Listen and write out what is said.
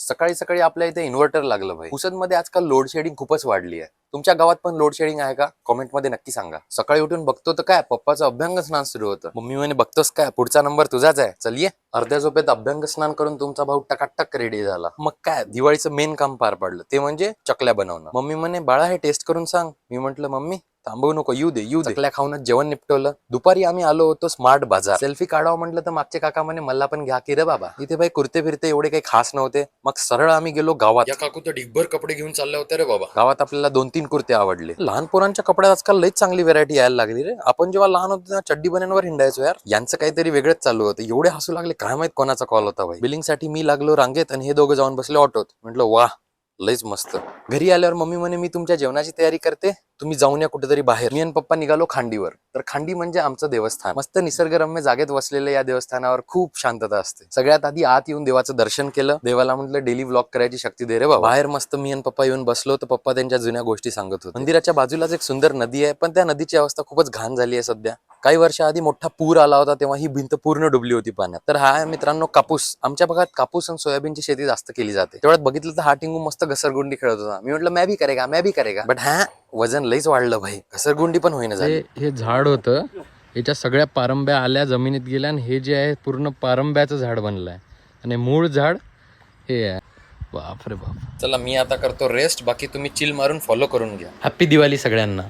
सकाळी सकाळी आपल्या इथे इन्व्हर्टर लागलं भाई. पुसदमध्ये आजकाल लोड शेडिंग खूपच वाढली आहे. तुमच्या गावात पण लोड शेडिंग आहे का? कॉमेंट मध्ये नक्की सांगा. सकाळी उठून बघतो तर काय पप्पाचं अभ्यंग स्नान सुरू होतं. मम्मी म्हणे बघतोस काय पुढचा नंबर तुझाच आहे, चल ये. अर्ध्या झोपेत अभ्यंग स्नान करून तुमचा भाऊ टकाटक रेडी झाला. मग काय दिवाळीचं मेन काम पार पडलं, ते म्हणजे चकल्या बनवणं. मम्मी म्हणे बाळा हे टेस्ट करून सांग. मी म्हंटल मम्मी थांबवू नको, येऊ दे येऊ दे. चकल्या खाऊनच जेवण निपटवलं. दुपारी आम्ही आलो होतो स्मार्ट बाजार. सेल्फी काढावं म्हटलं तर मागचे काका म्हणे मला पण घ्या की रे बाबा. इथे भाई कुर्ते फिरते एवढे काही खास नव्हते. मग सरळ आम्ही गेलो गावात. या काकू तर ढिगभर कपडे घेऊन चालले होते रे बाबा. गावात आपल्याला 2-3 कुर्ते आवडले. लहान पोरांच्या कपड्यात आजकाल लईच चांगली व्हरायटी यायला लागली रे. आपण जेव्हा लहान होतो तेव्हा चड्डी बन्यांवर हिंडायचो यार. यांचं काहीतरी वेगळंच चालू होतं. एवढे हसू लागले काय माहित कोणाचा कॉल होता भाई. बिलिंग साठी मी लागलो रांगेत आणि हे दोघं जाऊन बसले ऑटोत. म्हटलं वाह लईच मस्त. घरी आल्यावर मम्मी म्हणे मी तुमच्या जेवणाची तयारी करते, तुम्ही जाऊन या कुठेतरी बाहेर. मी आणि पप्पा निघालो खांडीवर. तर खांडी म्हणजे आमचं देवस्थान. मस्त निसर्गरम्य जागेत वसलेल्या या देवस्थानावर खूप शांतता असते. सगळ्यात आधी आत येऊन देवाचं दर्शन केलं. देवाला म्हटलं डेली व्लॉग करायची शक्ती दे रे बाबा. बाहेर मस्त मी आणि पप्पा येऊन बसलो तर पप्पा त्यांच्या जुन्या गोष्टी सांगत होते. मंदिराच्या बाजूलाच एक सुंदर नदी आहे, पण त्या नदीची अवस्था खूपच घाण झाली आहे सध्या. काही वर्षाआधी मोठा पूर आला होता तेव्हा ही भिंत पूर्ण डुबली होती पाण्यात. तर हा मित्रांनो कापूस. आमच्या भागात कापूस आणि सोयाबीनची शेती जास्त केली जाते. तेवढ्यात बघितलं तर हा टिंगू मस्त घसरगुंडी खेळत होता. मी म्हटलं मैं भी करेगा बट हा वजन लईच वाढलं भाई. घसरगुंडी पण होईना झाली. हे झाड होतं, याच्या सगळ्या पारंब्या आल्या जमिनीत गेल्या आणि हे जे आहे पूर्ण पारंब्याचं झाड बनलंय आणि मूळ झाड हे आहे. बाप रे बाप. चला मी आता करतो रेस्ट, बाकी तुम्ही चिल मारून फॉलो करून घ्या. हॅप्पी दिवाळी सगळ्यांना.